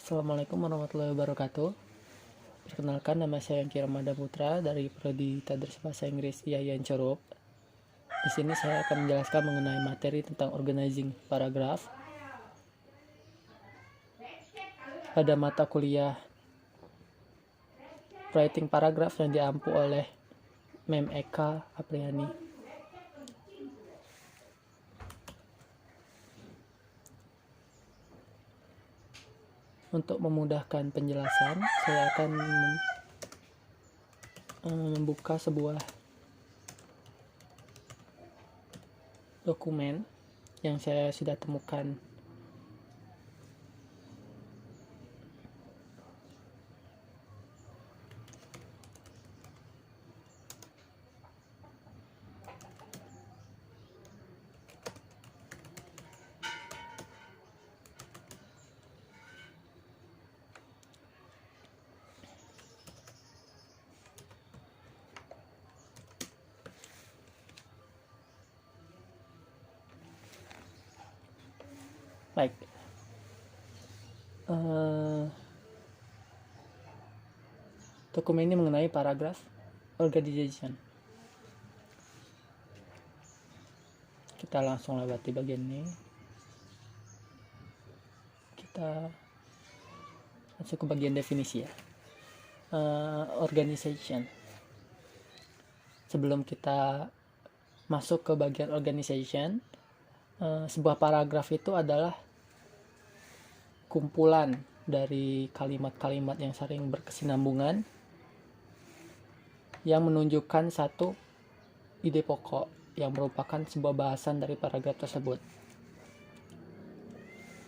Assalamualaikum warahmatullahi wabarakatuh. Perkenalkan, nama saya Yangki Ramada Putra dari Prodi Tadris Bahasa Inggris IAIN Cerup. Di sini saya akan menjelaskan mengenai materi tentang organizing paragraf pada mata kuliah writing paragraph yang diampu oleh Mem Eka Apriani. Untuk memudahkan penjelasan, saya akan membuka sebuah dokumen yang saya sudah temukan. Baik, dokumen ini mengenai paragraf organization. Kita langsung lewati bagian ini. Kita masuk ke bagian definisi ya. Organization. Sebelum kita masuk ke bagian organization, sebuah paragraf itu adalah kumpulan dari kalimat-kalimat yang saling berkesinambungan yang menunjukkan satu ide pokok yang merupakan sebuah bahasan dari paragraf tersebut.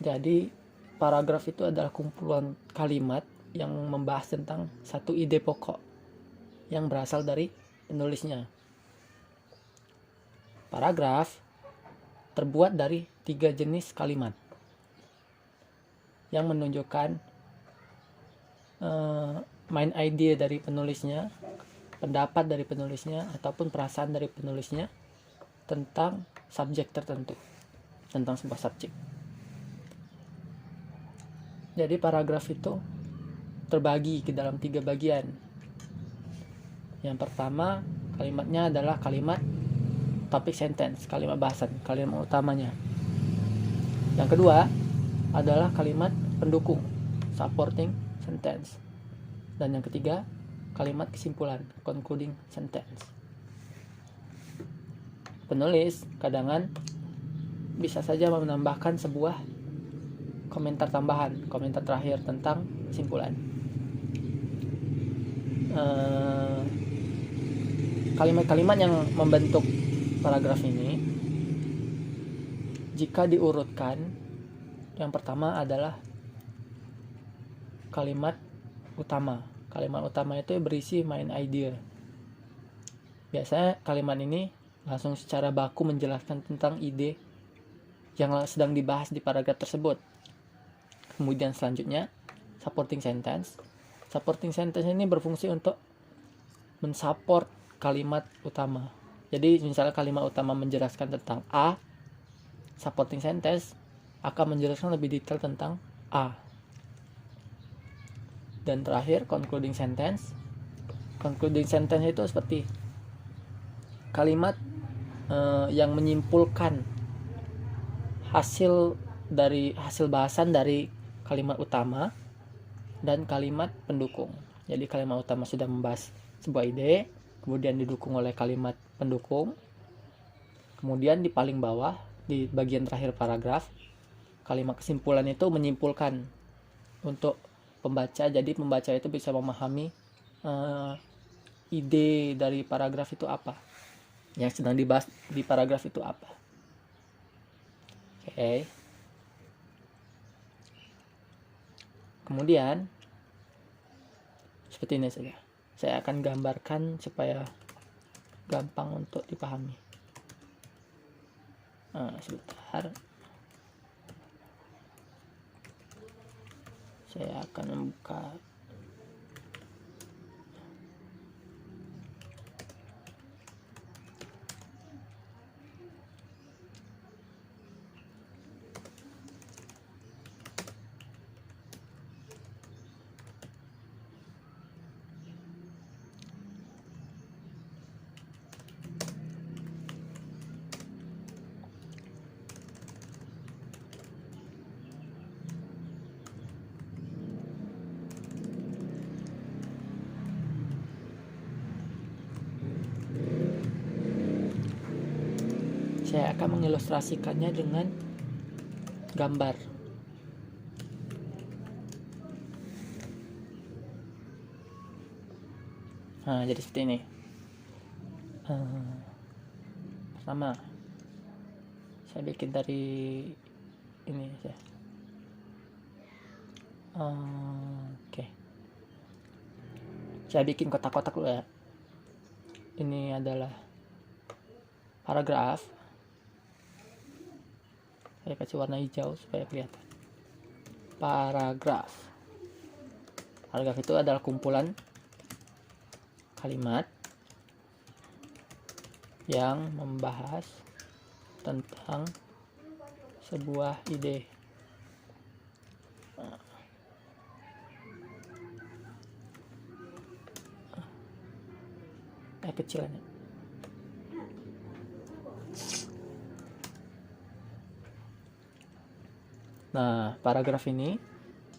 Jadi, paragraf itu adalah kumpulan kalimat yang membahas tentang satu ide pokok yang berasal dari penulisnya. Paragraf terbuat dari 3 jenis kalimat yang menunjukkan main idea dari penulisnya, pendapat dari penulisnya, ataupun perasaan dari penulisnya tentang subjek tertentu, tentang sebuah subjek. Jadi paragraf itu terbagi ke dalam 3 bagian. Yang pertama, kalimatnya adalah kalimat topic sentence, kalimat bahasan, kalimat utamanya. Yang kedua adalah kalimat pendukung, supporting sentence. Dan yang ketiga, kalimat kesimpulan, concluding sentence. Penulis kadang bisa saja menambahkan sebuah komentar tambahan, komentar terakhir tentang kesimpulan. Kalimat-kalimat yang membentuk paragraf ini, jika diurutkan, yang pertama adalah kalimat utama. Kalimat utama itu berisi main idea. Biasanya kalimat ini langsung secara baku menjelaskan tentang ide yang sedang dibahas di paragraf tersebut. Kemudian selanjutnya, supporting sentence. Supporting sentence ini berfungsi untuk mensupport kalimat utama. Jadi misalnya kalimat utama menjelaskan tentang A, supporting sentence akan menjelaskan lebih detail tentang A. Dan terakhir, concluding sentence. Concluding sentence itu seperti kalimat yang menyimpulkan hasil bahasan dari kalimat utama dan kalimat pendukung. Jadi kalimat utama sudah membahas sebuah ide, kemudian didukung oleh kalimat pendukung. Kemudian di paling bawah, di bagian terakhir paragraf, kalimat kesimpulan itu menyimpulkan untuk pembaca. Jadi pembaca itu bisa memahami ide dari paragraf itu apa, yang sedang dibahas di paragraf itu apa. Oke. Kemudian seperti ini saja. Saya akan gambarkan supaya gampang untuk dipahami. Sebentar. Saya akan membuka saya akan mengilustrasikannya dengan gambar. Nah, jadi seperti ini. Pertama, saya bikin dari ini aja. Oke. Saya bikin kotak-kotak dulu ya. Ini adalah paragraf. Saya kasih warna hijau supaya kelihatan. Paragraf. Paragraf itu adalah kumpulan kalimat yang membahas tentang sebuah ide. Kecilannya. Nah, paragraf ini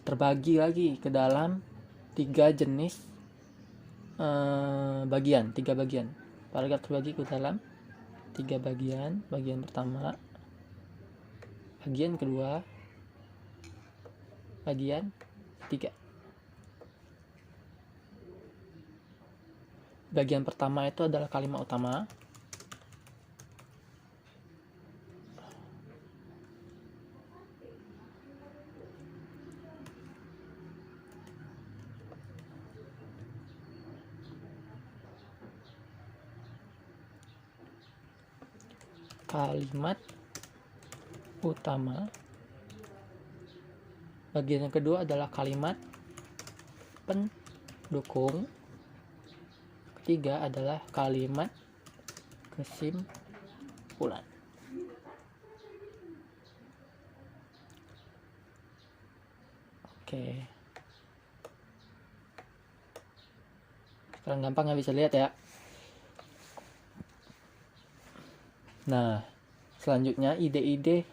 terbagi lagi ke dalam 3 jenis bagian, 3 bagian. Paragraf terbagi ke dalam 3 bagian. Bagian pertama, bagian kedua, bagian ketiga. Bagian pertama itu adalah kalimat utama. Kalimat utama. Bagian yang kedua adalah kalimat pendukung. Ketiga adalah kalimat kesimpulan. Oke. Sekarang gampang nggak bisa lihat ya. Nah, selanjutnya ide-ide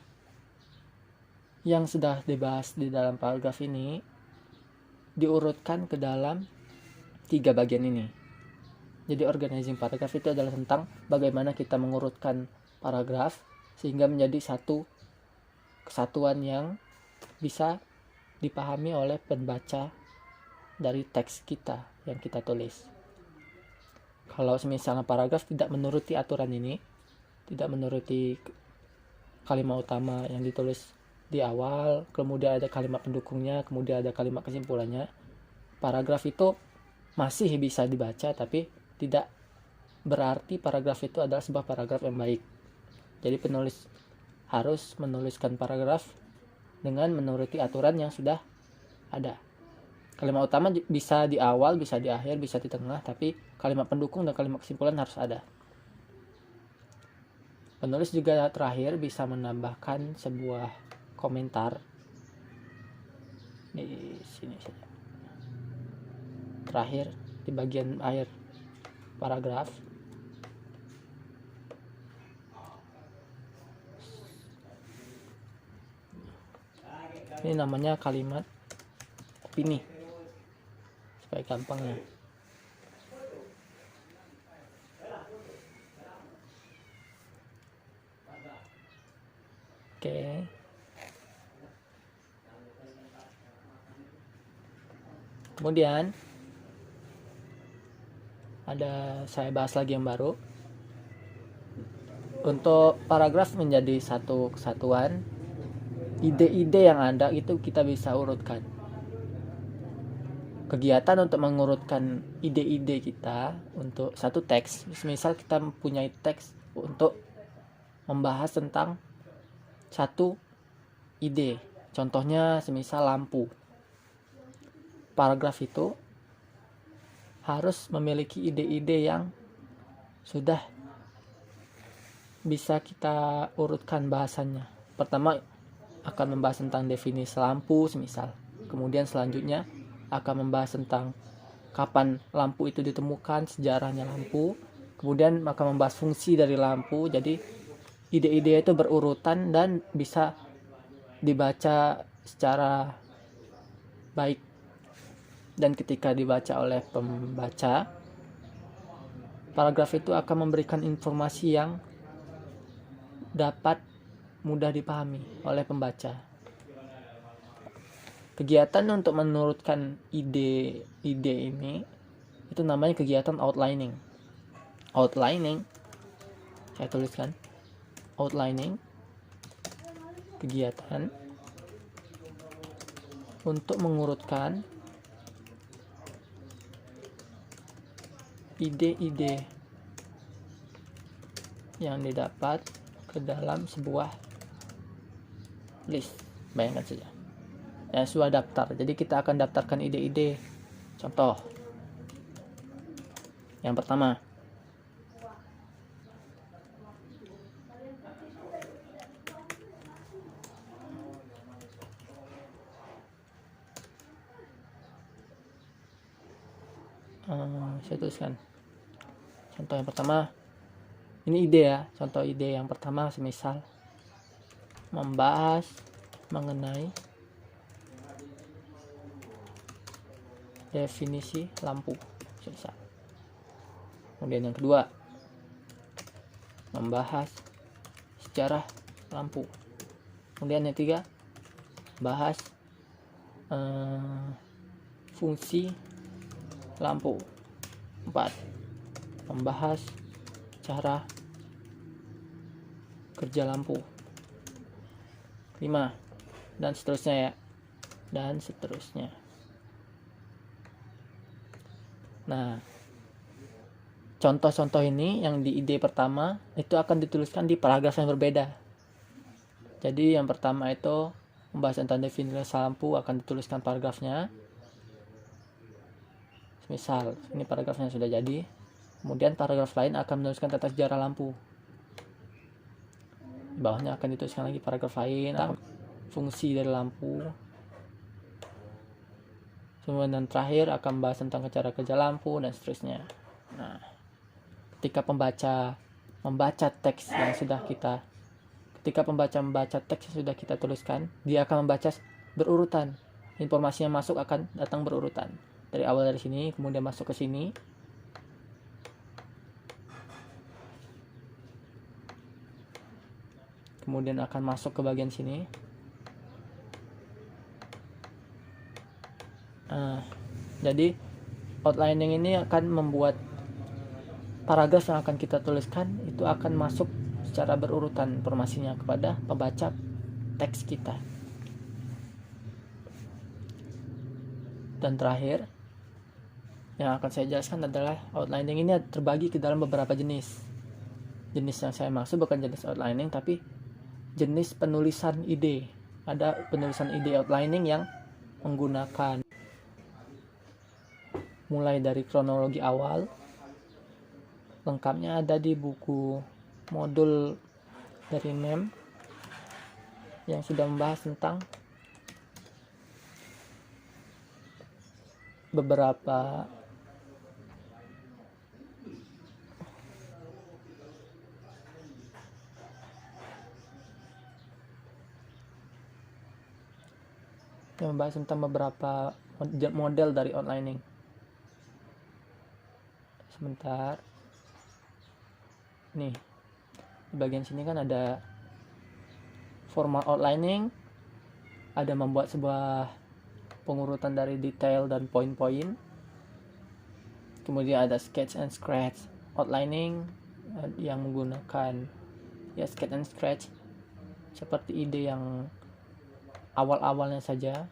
yang sudah dibahas di dalam paragraf ini diurutkan ke dalam 3 bagian ini. Jadi organizing paragraf itu adalah tentang bagaimana kita mengurutkan paragraf sehingga menjadi satu kesatuan yang bisa dipahami oleh pembaca dari teks kita yang kita tulis. Kalau misalnya paragraf tidak menuruti aturan ini, tidak menuruti kalimat utama yang ditulis di awal, kemudian ada kalimat pendukungnya, kemudian ada kalimat kesimpulannya, paragraf itu masih bisa dibaca, tapi tidak berarti paragraf itu adalah sebuah paragraf yang baik. Jadi penulis harus menuliskan paragraf dengan menuruti aturan yang sudah ada. Kalimat utama bisa di awal, bisa di akhir, bisa di tengah, tapi kalimat pendukung dan kalimat kesimpulan harus ada. Penulis juga terakhir bisa menambahkan sebuah komentar di sini saja. Terakhir di bagian akhir paragraf. Ini namanya kalimat opini. Supaya gampang ya. Oke. Kemudian saya bahas lagi yang baru. Untuk paragraf menjadi satu kesatuan, ide-ide yang ada itu kita bisa urutkan. Kegiatan untuk mengurutkan ide-ide kita untuk satu teks, misal kita mempunyai teks untuk membahas tentang satu ide, contohnya semisal lampu. Paragraf itu harus memiliki ide-ide yang sudah bisa kita urutkan bahasannya. Pertama akan membahas tentang definisi lampu semisal. Kemudian selanjutnya akan membahas tentang kapan lampu itu ditemukan, sejarahnya lampu. Kemudian akan membahas fungsi dari lampu. Jadi ide-ide itu berurutan dan bisa dibaca secara baik. Dan ketika dibaca oleh pembaca, paragraf itu akan memberikan informasi yang dapat mudah dipahami oleh pembaca. Kegiatan untuk menurutkan ide-ide ini itu namanya kegiatan outlining. Outlining, saya tuliskan, outlining, kegiatan untuk mengurutkan ide-ide yang didapat ke dalam sebuah list. Bayangkan saja, ya, sebuah daftar. Jadi kita akan daftarkan ide-ide. Contoh yang pertama, saya tuliskan contoh yang pertama. Ini ide ya, contoh ide yang pertama semisal membahas mengenai definisi lampu semisal. Kemudian yang kedua, membahas sejarah lampu. Kemudian yang ketiga, bahas fungsi lampu. 4, membahas cara kerja lampu. 5, dan seterusnya ya, dan seterusnya. Nah, contoh-contoh ini yang di ide pertama itu akan dituliskan di paragraf yang berbeda. Jadi yang pertama itu membahas tentang definisi lampu, akan dituliskan paragrafnya. Misal ini paragrafnya sudah jadi, kemudian paragraf lain akan menuliskan tentang sejarah lampu. Di bawahnya akan dituliskan lagi paragraf lain tentang fungsi dari lampu. Kemudian terakhir akan membahas tentang cara kerja lampu dan seterusnya. Nah, ketika pembaca membaca teks yang sudah kita tuliskan, dia akan membaca berurutan. Informasi yang masuk akan datang berurutan. Dari awal dari sini, kemudian masuk ke sini. Kemudian akan masuk ke bagian sini. Jadi outlining ini akan membuat paragraf yang akan kita tuliskan itu akan masuk secara berurutan informasinya kepada pembaca teks kita. Dan terakhir yang akan saya jelaskan adalah outlining ini terbagi ke dalam beberapa jenis. Jenis yang saya maksud bukan jenis outlining, tapi jenis penulisan ide. Ada penulisan ide outlining yang menggunakan mulai dari kronologi awal. Lengkapnya ada di buku modul dari NEM yang sudah membahas tentang beberapa model dari outlining. Sebentar. Nih, di bagian sini kan ada formal outlining, ada membuat sebuah pengurutan dari detail dan poin-poin. Kemudian ada sketch and scratch outlining yang menggunakan sketch and scratch seperti ide yang awal-awalnya saja,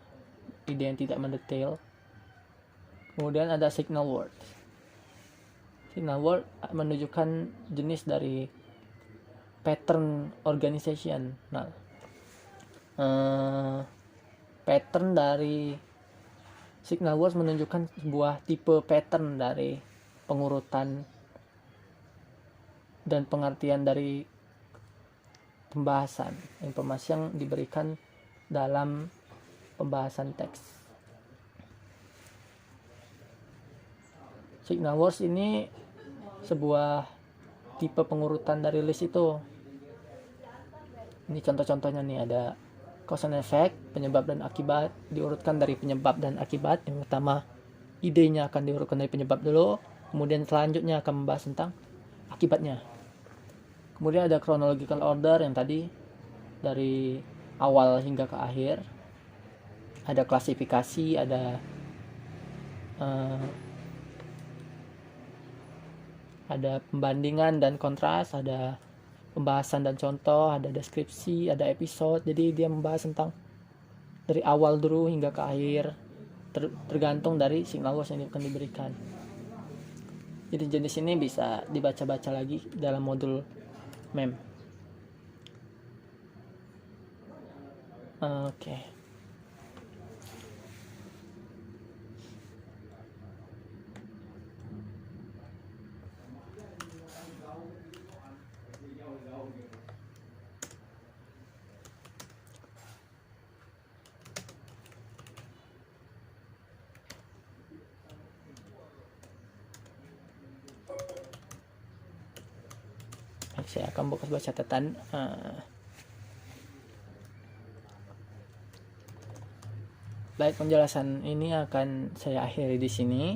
ide yang tidak mendetail. Kemudian ada signal word. Signal word menunjukkan jenis dari pattern organization. Nah, pattern dari signal words menunjukkan sebuah tipe pattern dari pengurutan dan pengertian dari pembahasan informasi yang diberikan dalam pembahasan teks. Signal words ini sebuah tipe pengurutan dari list itu. Ini contoh-contohnya nih, ada cause and effect, penyebab dan akibat, diurutkan dari penyebab dan akibat. Yang pertama, idenya akan diurutkan dari penyebab dulu, kemudian selanjutnya akan membahas tentang akibatnya. Kemudian ada chronological order yang tadi dari awal hingga ke akhir. Ada klasifikasi, ada pembandingan dan kontras, ada pembahasan dan contoh, ada deskripsi, ada episode. Jadi dia membahas tentang dari awal dulu hingga ke akhir, tergantung dari signal loss yang akan diberikan. Jadi jenis ini bisa dibaca-baca lagi dalam modul MEM. Oke. Saya akan buka sebuah catatan. Baik, penjelasan ini akan saya akhiri di sini.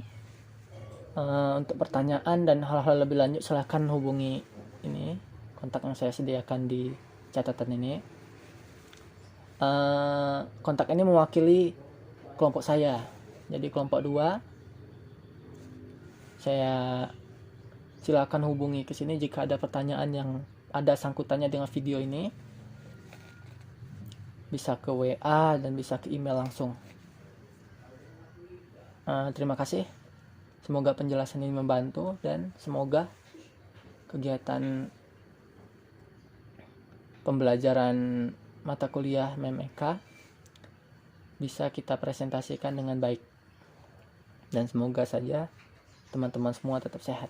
Untuk pertanyaan dan hal-hal lebih lanjut silahkan hubungi ini kontak yang saya sediakan di catatan ini. Kontak ini mewakili kelompok saya. Jadi kelompok 2, saya silakan hubungi ke sini jika ada pertanyaan yang ada sangkutannya dengan video ini. Bisa ke WA dan bisa ke email langsung. Terima kasih. Semoga penjelasan ini membantu dan semoga kegiatan pembelajaran mata kuliah MEM-EK bisa kita presentasikan dengan baik. Dan semoga saja teman-teman semua tetap sehat.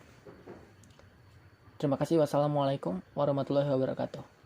Terima kasih. Wassalamualaikum warahmatullahi wabarakatuh.